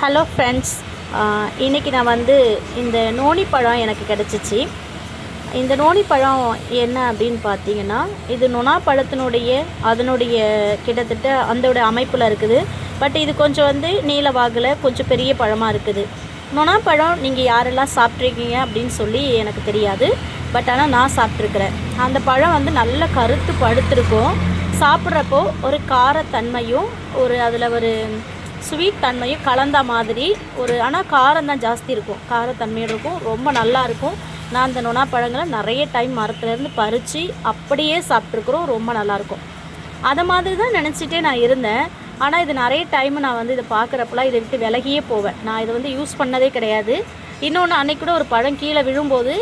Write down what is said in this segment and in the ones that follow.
Hello friends, இன்றைக்கி நான் வந்து இந்த நோனி பழம் எனக்கு கிடச்சிச்சு. இந்த நோனி பழம் என்ன அப்படின்னு பார்த்தீங்கன்னா, இது நொனா பழத்தினுடைய அதனுடைய கிட்டத்தட்ட அதோட அமைப்பில் இருக்குது. பட் இது கொஞ்சம் வந்து நீல வாகில் கொஞ்சம் பெரிய பழமாக இருக்குது. நொனா பழம் நீங்கள் யாரெல்லாம் சாப்பிட்ருக்கீங்க அப்படின்னு சொல்லி எனக்கு தெரியாது. பட் ஆனால் நான் சாப்பிட்ருக்குறேன். அந்த பழம் வந்து நல்ல கருத்து பழுத்திருக்கும். சாப்பிட்றப்போ ஒரு காரத்தன்மையும் அதில் ஒரு ஸ்வீட் தன்மையும் கலந்த மாதிரி ஆனால் காரம் தான் ஜாஸ்தி இருக்கும். காரத்தன்மையும் இருக்கும், ரொம்ப நல்லாயிருக்கும். நான் அந்த நொனா பழங்களை நிறைய டைம் மரத்துலேருந்து பறித்து அப்படியே சாப்பிட்ருக்குறோம். ரொம்ப நல்லாயிருக்கும். அதை மாதிரி தான் நினச்சிட்டே நான் இருந்தேன். ஆனால் இது நிறைய டைம் நான் வந்து இதை பார்க்குறப்பெல்லாம் இதை விட்டு விலகியே போவேன். நான் இதை வந்து யூஸ் பண்ணதே கிடையாது. இன்னொன்று, அன்றைக்கி கூட ஒரு பழம் கீழே விழும்போது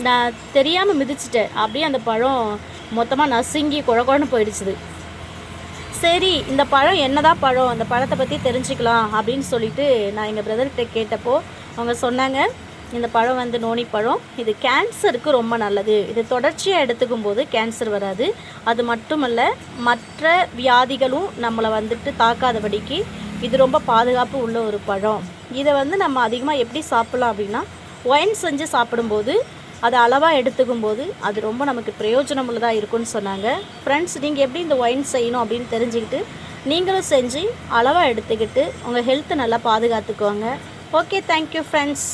நான் தெரியாமல் மிதிச்சிட்டேன். அப்படியே அந்த பழம் மொத்தமாக நசுங்கி குழன்னு போயிடுச்சுது. சரி, இந்த பழம் என்னதான் பழம், அந்த பழத்தை பற்றி தெரிஞ்சுக்கலாம் அப்படின்னு சொல்லிட்டு நான் எங்கள் பிரதர்கிட்ட கேட்டப்போ அவங்க சொன்னாங்க, இந்த பழம் வந்து நோனி பழம், இது கேன்சருக்கு ரொம்ப நல்லது. இது தொடர்ச்சியாக எடுத்துக்கும் போது கேன்சர் வராது. அது மட்டுமல்ல, மற்ற வியாதிகளும் நம்மளை வந்துட்டு தாக்காதபடிக்கு இது ரொம்ப பாதுகாப்பு உள்ள ஒரு பழம். இதை வந்து நம்ம அதிகமாக எப்படி சாப்பிட்லாம் அப்படின்னா, ஒயின் செஞ்சு சாப்பிடும்போது அதை அளவாக எடுத்துக்கும் போது அது ரொம்ப நமக்கு பிரயோஜனம் உள்ளதாக இருக்குன்னு சொன்னாங்க. ஃப்ரெண்ட்ஸ், நீங்கள் எப்படி இந்த ஒயின் செய்யணும் அப்படின்னு தெரிஞ்சுக்கிட்டு நீங்களும் செஞ்சு அளவாக எடுத்துக்கிட்டு உங்கள் ஹெல்த்தை நல்லா பாதுகாத்துக்குவாங்க. Okay, thank you friends.